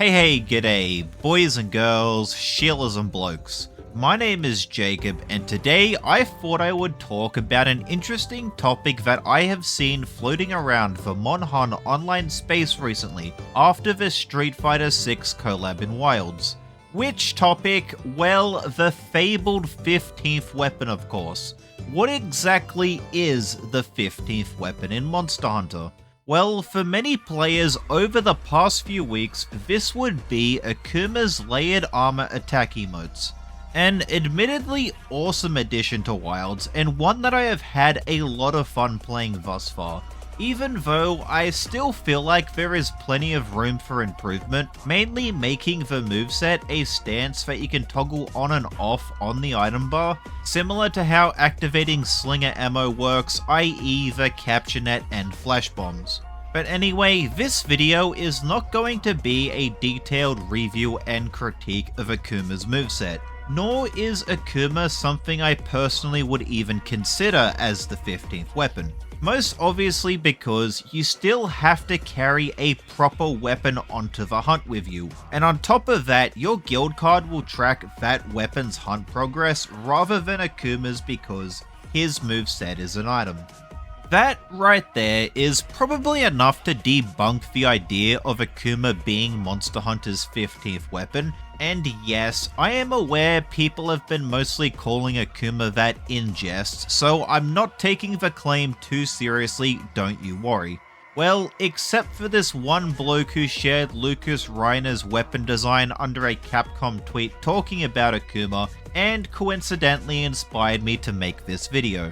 Hey, g'day, boys and girls, sheilas and blokes. My name is Jacob, and today I thought I would talk about an interesting topic that I have seen floating around the Monhun online space recently after the Street Fighter VI collab in Wilds. Which topic? Well, the fabled 15th weapon, of course. What exactly is the 15th weapon in Monster Hunter? Well, for many players over the past few weeks, this would be Akuma's layered armor attack emotes. An admittedly awesome addition to Wilds, and one that I have had a lot of fun playing thus far, even though I still feel like there is plenty of room for improvement, mainly making the moveset a stance that you can toggle on and off on the item bar, similar to how activating slinger ammo works, i.e. the capture net and flash bombs. But anyway, this video is not going to be a detailed review and critique of Akuma's moveset, nor is Akuma something I personally would even consider as the 15th weapon. Most obviously because you still have to carry a proper weapon onto the hunt with you, and on top of that, your guild card will track that weapon's hunt progress rather than Akuma's because his moveset is an item. That right there is probably enough to debunk the idea of Akuma being Monster Hunter's 15th weapon, and yes, I am aware people have been mostly calling Akuma that in jest, so I'm not taking the claim too seriously, don't you worry. Well, except for this one bloke who shared Lucas Reiner's weapon design under a Capcom tweet talking about Akuma, and coincidentally inspired me to make this video.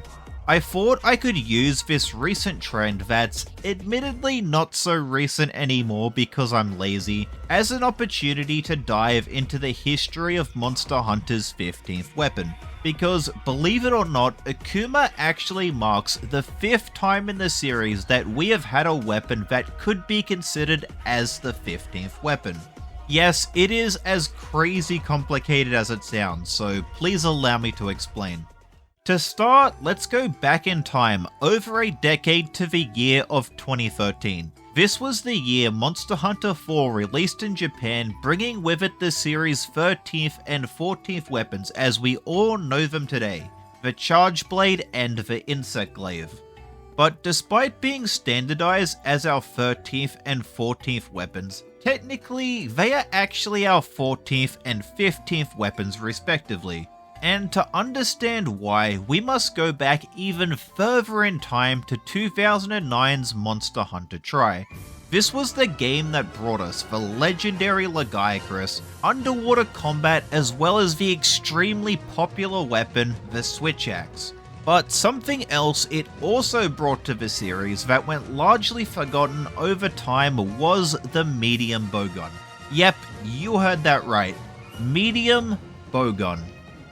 I thought I could use this recent trend that's admittedly not so recent anymore because I'm lazy, as an opportunity to dive into the history of Monster Hunter's 15th weapon. Because believe it or not, Akuma actually marks the 5th time in the series that we have had a weapon that could be considered as the 15th weapon. Yes, it is as crazy complicated as it sounds, so please allow me to explain. To start, let's go back in time over a decade to the year of 2013. This was the year Monster Hunter 4 released in Japan, bringing with it the series' 13th and 14th weapons as we all know them today, the Charge Blade and the Insect Glaive. But despite being standardized as our 13th and 14th weapons, technically they are actually our 14th and 15th weapons respectively. And to understand why, we must go back even further in time to 2009's Monster Hunter Tri. This was the game that brought us the legendary Lagiacrus, underwater combat, as well as the extremely popular weapon, the Switch Axe. But something else it also brought to the series that went largely forgotten over time was the medium bowgun. Yep, you heard that right. Medium bowgun.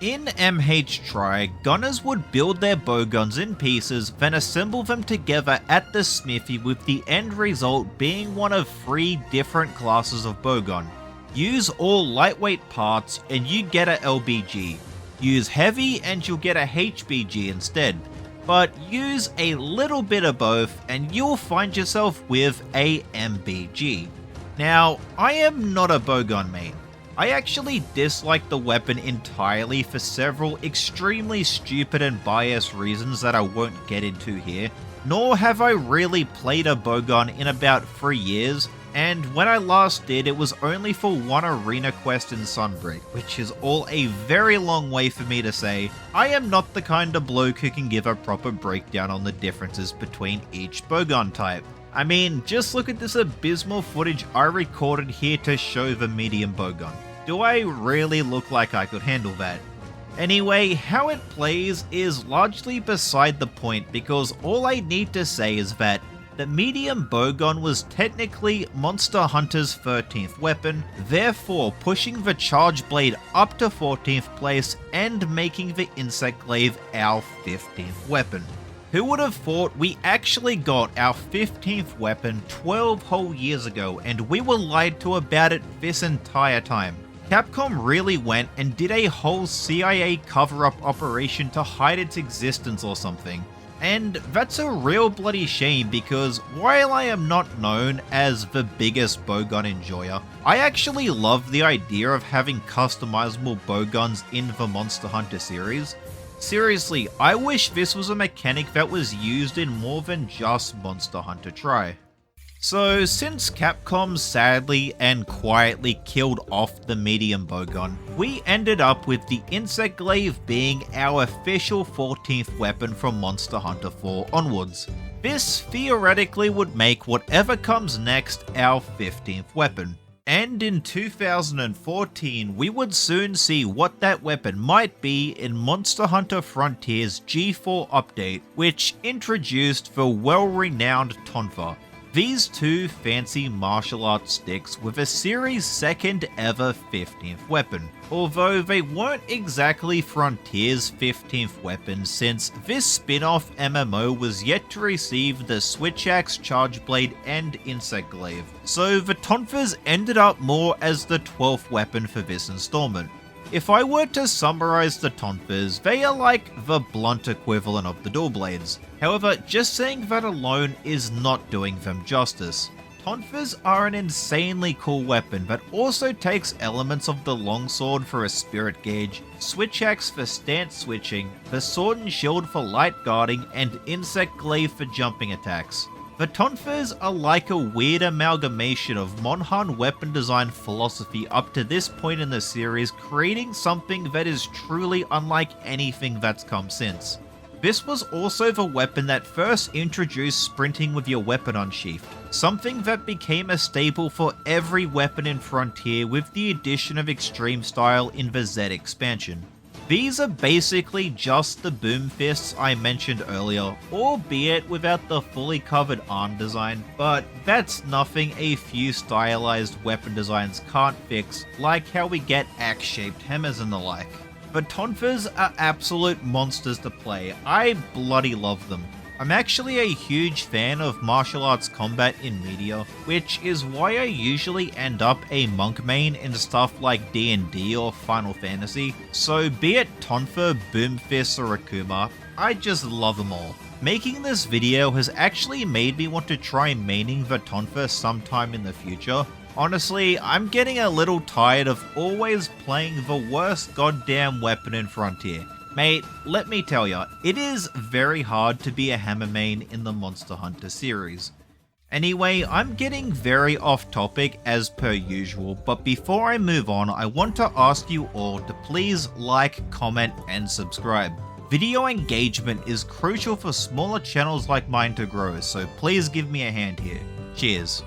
In MHTri, gunners would build their bowguns in pieces, then assemble them together at the smithy with the end result being one of 3 different classes of bowgun. Use all lightweight parts and you get a LBG. Use heavy and you'll get a HBG instead. But use a little bit of both and you'll find yourself with a MBG. Now, I am not a bowgun main. I actually dislike the weapon entirely for several extremely stupid and biased reasons that I won't get into here, nor have I really played a bowgun in about 3 years, and when I last did it was only for one arena quest in Sunbreak, which is all a very long way for me to say I am not the kind of bloke who can give a proper breakdown on the differences between each bowgun type. I mean, just look at this abysmal footage I recorded here to show the medium bowgun. Do I really look like I could handle that? Anyway, how it plays is largely beside the point because all I need to say is that the medium bowgun was technically Monster Hunter's 13th weapon, therefore pushing the Charge Blade up to 14th place and making the Insect Glaive our 15th weapon. Who would have thought we actually got our 15th weapon 12 whole years ago and we were lied to about it this entire time? Capcom really went and did a whole CIA cover-up operation to hide its existence or something. And that's a real bloody shame because while I am not known as the biggest bowgun enjoyer, I actually love the idea of having customizable bowguns in the Monster Hunter series. Seriously, I wish this was a mechanic that was used in more than just Monster Hunter Tri. So since Capcom sadly and quietly killed off the medium bowgun, we ended up with the Insect Glaive being our official 14th weapon from Monster Hunter 4 onwards. This theoretically would make whatever comes next our 15th weapon. And in 2014, we would soon see what that weapon might be in Monster Hunter Frontier's G4 update, which introduced the well-renowned Tonfa. These two fancy martial arts sticks with a series' second ever 15th weapon, although they weren't exactly Frontier's 15th weapon since this spin-off MMO was yet to receive the Switch Axe, Charge Blade and Insect Glaive, so the Tonfas ended up more as the 12th weapon for this installment. If I were to summarize the Tonfas, they are like the blunt equivalent of the dual blades. However, just saying that alone is not doing them justice. Tonfas are an insanely cool weapon that also takes elements of the longsword for a spirit gauge, switch axe for stance switching, the sword and shield for light guarding, and insect glaive for jumping attacks. The Tonfas are like a weird amalgamation of Monhan weapon design philosophy up to this point in the series, creating something that is truly unlike anything that's come since. This was also the weapon that first introduced sprinting with your weapon unsheathed, something that became a staple for every weapon in Frontier with the addition of extreme style in the Z expansion. These are basically just the boom fists I mentioned earlier, albeit without the fully covered arm design, but that's nothing a few stylized weapon designs can't fix, like how we get axe-shaped hammers and the like. The Tonfas are absolute monsters to play. I bloody love them. I'm actually a huge fan of martial arts combat in media, which is why I usually end up a monk main in stuff like D&D or Final Fantasy, so be it Tonfa, Boomfist or Akuma, I just love them all. Making this video has actually made me want to try maining the Tonfa sometime in the future. Honestly, I'm getting a little tired of always playing the worst goddamn weapon in Frontier. Mate, let me tell ya, it is very hard to be a hammer main in the Monster Hunter series. Anyway, I'm getting very off topic as per usual, but before I move on, I want to ask you all to please like, comment, and subscribe. Video engagement is crucial for smaller channels like mine to grow, so please give me a hand here. Cheers.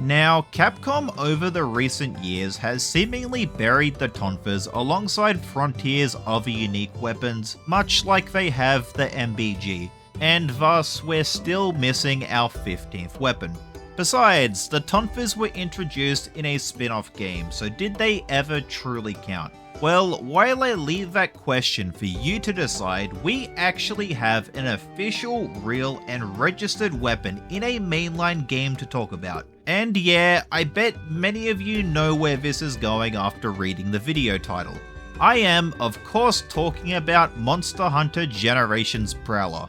Now, Capcom over the recent years has seemingly buried the Tonfas alongside Frontier's other unique weapons, much like they have the MBG, and thus we're still missing our 15th weapon. Besides, the Tonfas were introduced in a spin-off game, so did they ever truly count? Well, while I leave that question for you to decide, we actually have an official, real, and registered weapon in a mainline game to talk about. And yeah, I bet many of you know where this is going after reading the video title. I am, of course, talking about Monster Hunter Generations Prowler.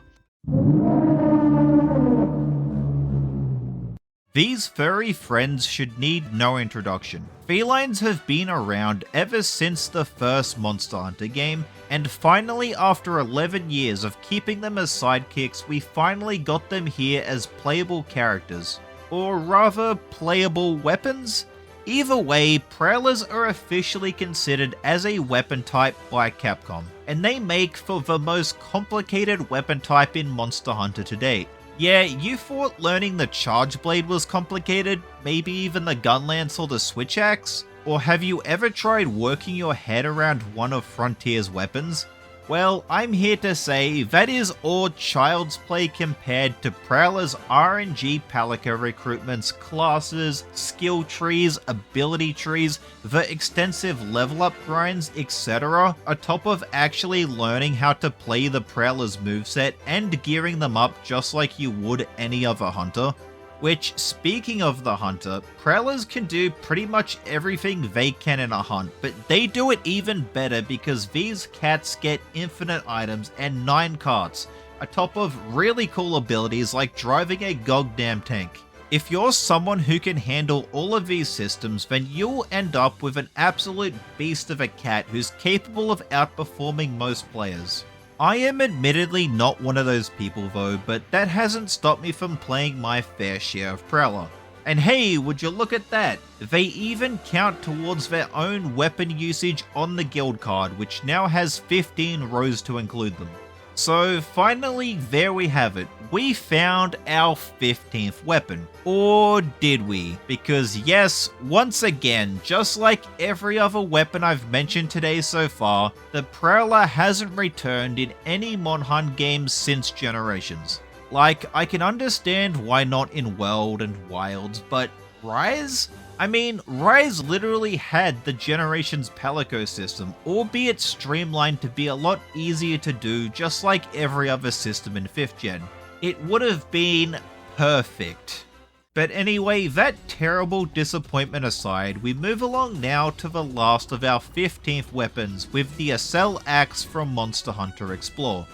These furry friends should need no introduction. Felines have been around ever since the first Monster Hunter game, and finally after 11 years of keeping them as sidekicks, we finally got them here as playable characters. Or rather, playable weapons? Either way, Prowlers are officially considered as a weapon type by Capcom, and they make for the most complicated weapon type in Monster Hunter to date. Yeah, you thought learning the Charge Blade was complicated? Maybe even the Gun Lance or the Switch Axe? Or have you ever tried working your head around one of Frontier's weapons? Well, I'm here to say that is all child's play compared to Prowler's RNG Palico recruitments, classes, skill trees, ability trees, the extensive level up grinds, etc. atop of actually learning how to play the Prowler's moveset and gearing them up just like you would any other hunter. Which, speaking of the hunter, Prowlers can do pretty much everything they can in a hunt, but they do it even better because these cats get infinite items and 9 carts. atop of really cool abilities like driving a goddamn tank. If you're someone who can handle all of these systems, then you'll end up with an absolute beast of a cat who's capable of outperforming most players. I am admittedly not one of those people though, but that hasn't stopped me from playing my fair share of Prowler. And hey, would you look at that? They even count towards their own weapon usage on the guild card, which now has 15 rows to include them. So finally, there we have it. We found our 15th weapon. Or did we? Because yes, once again, just like every other weapon I've mentioned today so far, the Prowler hasn't returned in any Monhan games since Generations. Like, I can understand why not in World and Wilds, but Rise? I mean, Rise literally had the Generations Palico system, albeit streamlined to be a lot easier to do, just like every other system in 5th gen. It would have been perfect. But anyway, that terrible disappointment aside, we move along now to the last of our 15th weapons with the Accel Axe from Monster Hunter Explore.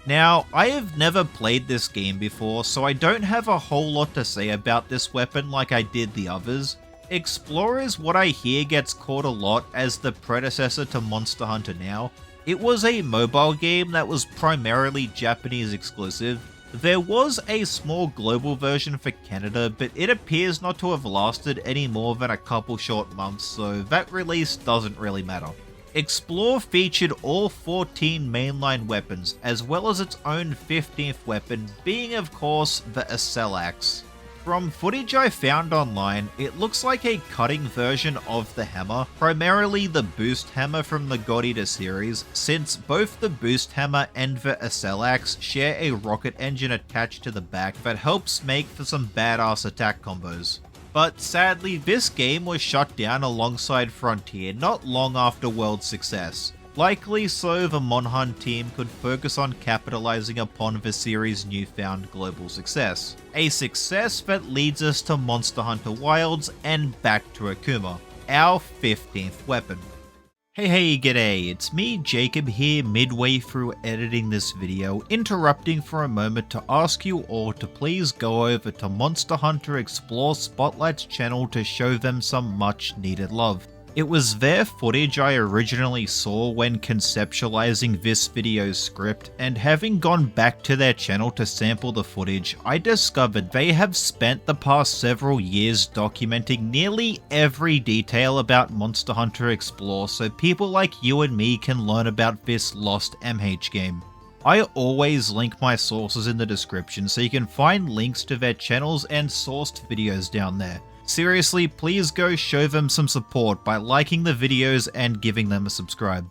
Now, I have never played this game before, so I don't have a whole lot to say about this weapon like I did the others. Explore is what I hear gets called a lot as the predecessor to Monster Hunter now. It was a mobile game that was primarily Japanese exclusive. There was a small global version for Canada, but it appears not to have lasted any more than a couple short months, so that release doesn't really matter. Explore featured all 14 mainline weapons, as well as its own 15th weapon, being of course the Accel Axe. From footage I found online, it looks like a cutting version of the hammer, primarily the boost hammer from the God Eater series, since both the boost hammer and the Accel Axe share a rocket engine attached to the back that helps make for some badass attack combos. But sadly, this game was shut down alongside Frontier not long after World's success. Likely so the Monhan team could focus on capitalizing upon the series' newfound global success. A success that leads us to Monster Hunter Wilds and back to Akuma, our 15th weapon. Hey g'day, it's me Jacob here midway through editing this video, interrupting for a moment to ask you all to please go over to Monster Hunter Explore Spotlight's channel to show them some much needed love. It was their footage I originally saw when conceptualizing this video's script, and having gone back to their channel to sample the footage, I discovered they have spent the past several years documenting nearly every detail about Monster Hunter Explore so people like you and me can learn about this lost MH game. I always link my sources in the description so you can find links to their channels and sourced videos down there. Seriously, please go show them some support by liking the videos and giving them a subscribe.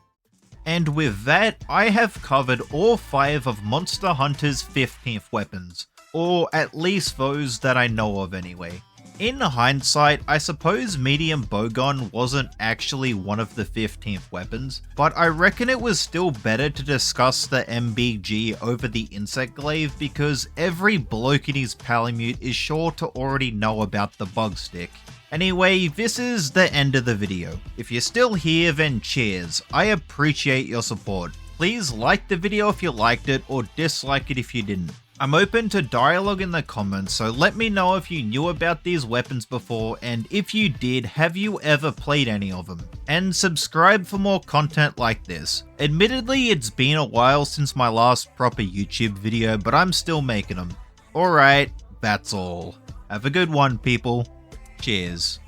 And with that, I have covered all 5 of Monster Hunter's 15th weapons, or at least those that I know of anyway. In hindsight, I suppose Medium Bowgun wasn't actually one of the 15th weapons, but I reckon it was still better to discuss the MBG over the Insect Glaive because every bloke in his Palamute is sure to already know about the Bug Stick. Anyway, this is the end of the video. If you're still here, then cheers. I appreciate your support. Please like the video if you liked it, or dislike it if you didn't. I'm open to dialogue in the comments, so let me know if you knew about these weapons before, and if you did, have you ever played any of them? And subscribe for more content like this. Admittedly, it's been a while since my last proper YouTube video, but I'm still making them. Alright, that's all. Have a good one, people. Cheers.